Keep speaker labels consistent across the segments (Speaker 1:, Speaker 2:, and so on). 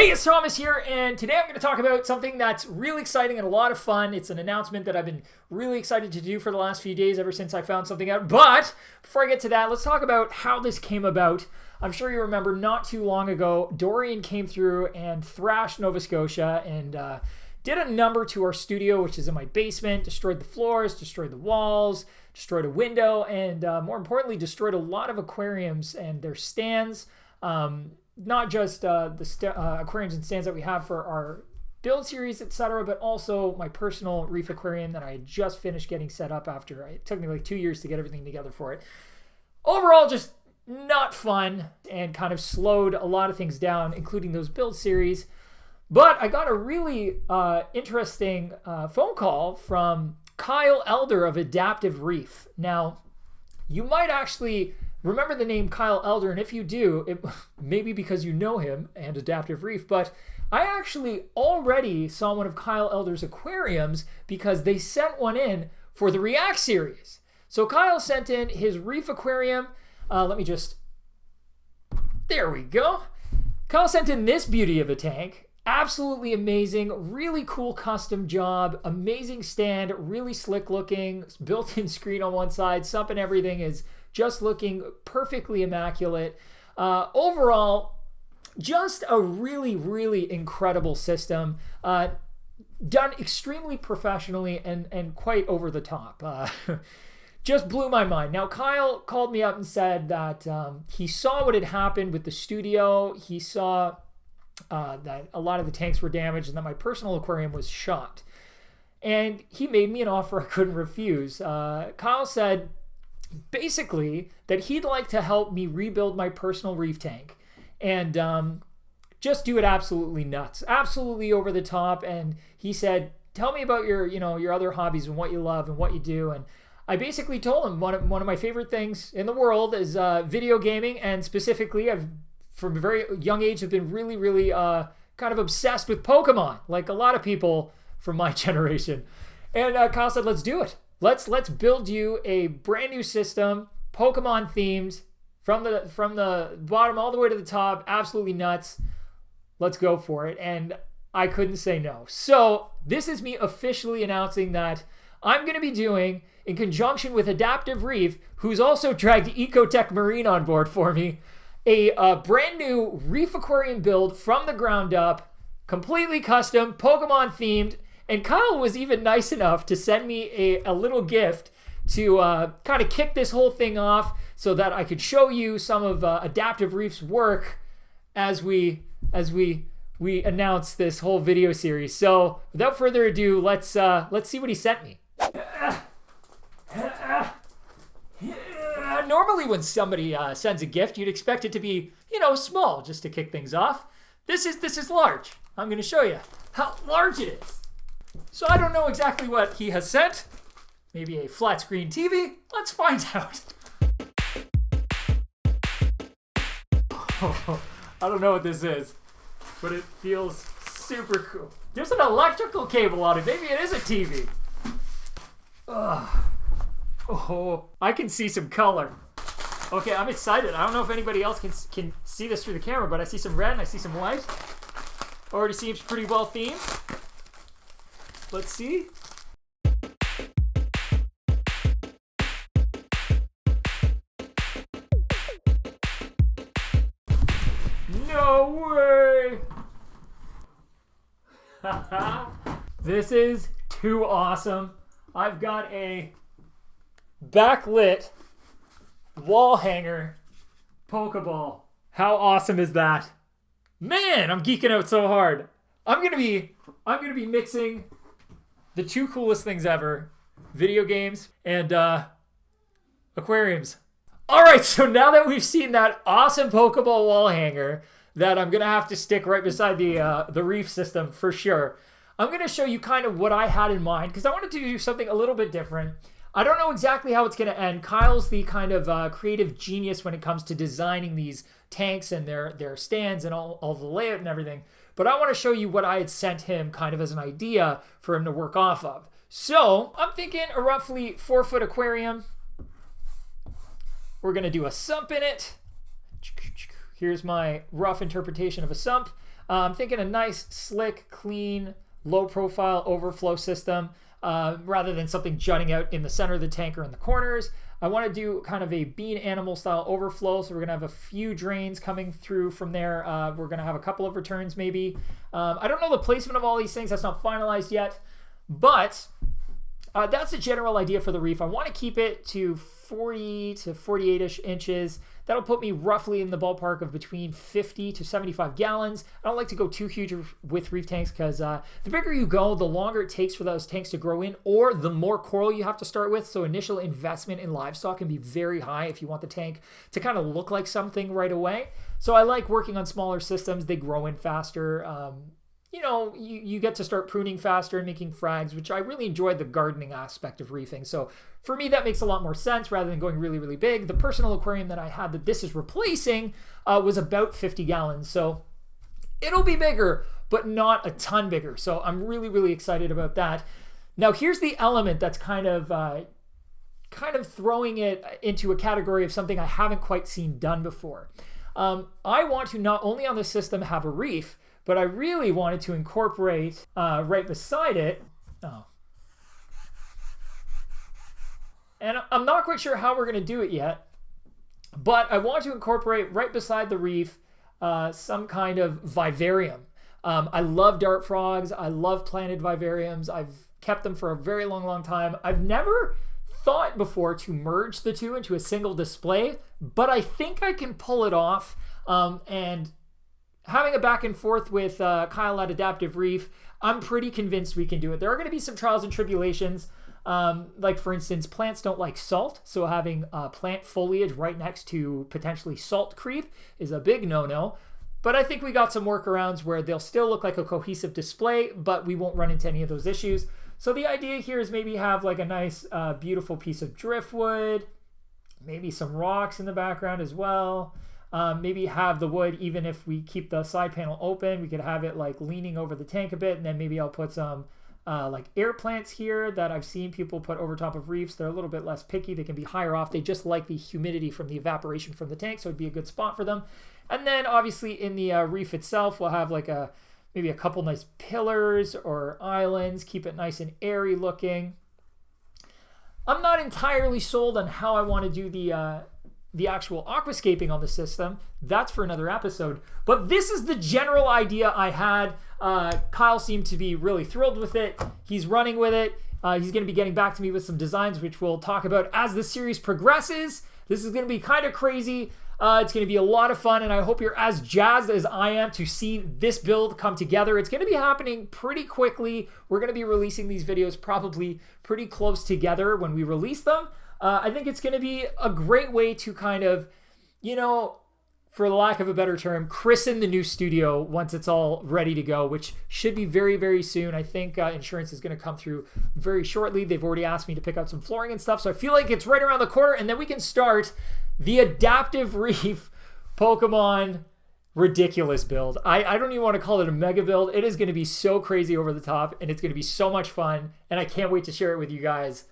Speaker 1: Hey, it's Thomas here, and today I'm going to talk about something that's really exciting and a lot of fun. It's an announcement that I've been really excited to do for the last few days ever since I found something out. But before I get to that, let's talk about how this came about. I'm sure you remember not too long ago, Dorian came through and thrashed Nova Scotia and did a number to our studio, which is in my basement, destroyed the floors, destroyed the walls, destroyed a window, and more importantly, destroyed a lot of aquariums and their stands. Not just the aquariums and stands that we have for our build series, etc., but also my personal Reef aquarium that I had just finished getting set up after it took me like 2 years to get everything together for it. Overall, just not fun and kind of slowed a lot of things down, including those build series. But I got a really interesting phone call from Kyle Elder of Adaptive Reef. Now, you might actually remember the name Kyle Elder, and if you do, it may be because you know him and Adaptive Reef, but I actually already saw one of Kyle Elder's aquariums because they sent one in for the React series. So Kyle sent in his Reef aquarium. There we go. Kyle sent in this beauty of a tank. Absolutely amazing, really cool custom job, amazing stand, really slick looking, built-in screen on one side, sump and everything is just looking perfectly immaculate. Overall, just a really, really incredible system. Done extremely professionally and quite over the top. Just blew my mind. Now, Kyle called me up and said that he saw what had happened with the studio. He saw that a lot of the tanks were damaged and that my personal aquarium was shot. And he made me an offer I couldn't refuse. Kyle said basically that he'd like to help me rebuild my personal reef tank and just do it absolutely nuts, absolutely over the top. And he said, tell me about your other hobbies and what you love and what you do. And I basically told him one of my favorite things in the world is video gaming, and specifically I've from a very young age have been really, really kind of obsessed with Pokemon, like a lot of people from my generation. And Kyle said, let's do it. Let's build you a brand new system, Pokemon themed, from the bottom all the way to the top, absolutely nuts. Let's go for it. And I couldn't say no. So this is me officially announcing that I'm going to be doing, in conjunction with Adaptive Reef, who's also dragged EcoTech Marine on board for me, a brand new Reef aquarium build from the ground up, completely custom, Pokemon themed. And Kyle was even nice enough to send me a little gift to kind of kick this whole thing off so that I could show you some of Adaptive Reef's work as we announce this whole video series. So without further ado, let's see what he sent me. Normally when somebody sends a gift, you'd expect it to be, small, just to kick things off. This is large. I'm going to show you how large it is. So I don't know exactly what he has sent. Maybe a flat screen TV? Let's find out. I don't know what this is, but it feels super cool. There's an electrical cable on it. Maybe it is a TV. Oh, I can see some color. Okay, I'm excited. I don't know if anybody else can see this through the camera, but I see some red and I see some white. Already seems pretty well themed. Let's see. No way! This is too awesome. I've got a backlit wall hanger Pokeball. How awesome is that? Man, I'm geeking out so hard. I'm gonna be mixing the two coolest things ever: video games and aquariums. All right, so now that we've seen that awesome Pokeball wall hanger that I'm gonna have to stick right beside the Reef system for sure, I'm gonna show you kind of what I had in mind because I wanted to do something a little bit different. I don't know exactly how it's gonna end. Kyle's the kind of creative genius when it comes to designing these tanks and their stands and all the layout and everything. But I want to show you what I had sent him kind of as an idea for him to work off of. So I'm thinking a roughly 4-foot aquarium. We're going to do a sump in it. Here's my rough interpretation of a sump. I'm thinking a nice, slick, clean, low-profile overflow system rather than something jutting out in the center of the tank or in the corners. I want to do kind of a bean animal style overflow, so we're going to have a few drains coming through from there. We're going to have a couple of returns maybe. I don't know the placement of all these things. That's not finalized yet, but that's the general idea for the Reef. I want to keep it to 40 to 48-ish inches. That'll put me roughly in the ballpark of between 50 to 75 gallons. I don't like to go too huge with Reef tanks because the bigger you go, the longer it takes for those tanks to grow in, or the more coral you have to start with. So initial investment in livestock can be very high if you want the tank to kind of look like something right away. So I like working on smaller systems. They grow in faster. You know, you get to start pruning faster and making frags, which I really enjoy the gardening aspect of reefing. So for me, that makes a lot more sense rather than going really, really big. The personal aquarium that I had that this is replacing was about 50 gallons. So it'll be bigger, but not a ton bigger. So I'm really, really excited about that. Now, here's the element that's kind of throwing it into a category of something I haven't quite seen done before. I want to not only on the system have a reef, but I really wanted to incorporate right beside it. Oh. And I'm not quite sure how we're going to do it yet, but I want to incorporate right beside the Reef some kind of vivarium. I love dart frogs. I love planted vivariums. I've kept them for a very long, long time. I've never thought before to merge the two into a single display, but I think I can pull it off. And having a back and forth with Kyle at Adaptive Reef, I'm pretty convinced we can do it. There are going to be some trials and tribulations. Like for instance, plants don't like salt, so having plant foliage right next to potentially salt creep is a big no-no. But I think we got some workarounds where they'll still look like a cohesive display, but we won't run into any of those issues. So the idea here is maybe have like a nice, beautiful piece of driftwood, maybe some rocks in the background as well. Maybe have the wood, even if we keep the side panel open, we could have it like leaning over the tank a bit, and then maybe I'll put some like air plants here that I've seen people put over top of reefs. They're a little bit less picky. They can be higher off. They just like the humidity from the evaporation from the tank, so it'd be a good spot for them. And then obviously in the reef itself, we'll have like maybe a couple nice pillars or islands, keep it nice and airy looking. I'm not entirely sold on how I want to do the actual aquascaping on the system. That's for another episode. But this is the general idea I had. Kyle seemed to be really thrilled with it. He's running with it. He's going to be getting back to me with some designs, which we'll talk about as the series progresses. This is going to be kind of crazy. It's going to be a lot of fun, and I hope you're as jazzed as I am to see this build come together. It's going to be happening pretty quickly. We're going to be releasing these videos probably pretty close together when we release them. I think it's going to be a great way to kind of, you know, for lack of a better term, christen the new studio once it's all ready to go, which should be very, very soon. I think insurance is going to come through very shortly. They've already asked me to pick out some flooring and stuff, so I feel like it's right around the corner, and then we can start the Adaptive Reef Pokemon ridiculous build. I don't even want to call it a mega build. It is going to be so crazy over the top, and it's going to be so much fun, and I can't wait to share it with you guys.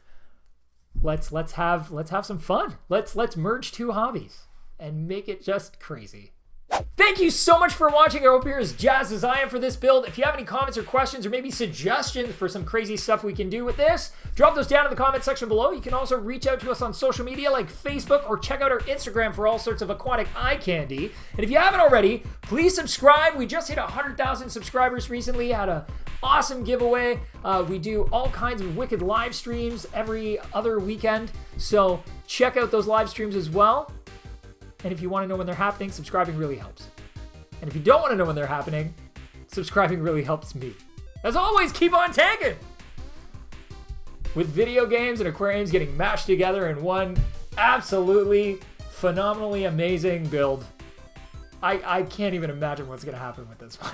Speaker 1: Let's have some fun. Let's merge two hobbies and make it just crazy. Thank you so much for watching. I hope you're as jazzed as I am for this build. If you have any comments or questions or maybe suggestions for some crazy stuff we can do with this, drop those down in the comment section below. You can also reach out to us on social media like Facebook, or check out our Instagram for all sorts of aquatic eye candy. And if you haven't already, please subscribe. We just hit 100,000 subscribers recently, had an awesome giveaway. We do all kinds of wicked live streams every other weekend, so check out those live streams as well. And if you want to know when they're happening, subscribing really helps. And if you don't want to know when they're happening, subscribing really helps me. As always, keep on tagging! With video games and aquariums getting mashed together in one absolutely phenomenally amazing build. I can't even imagine what's going to happen with this one.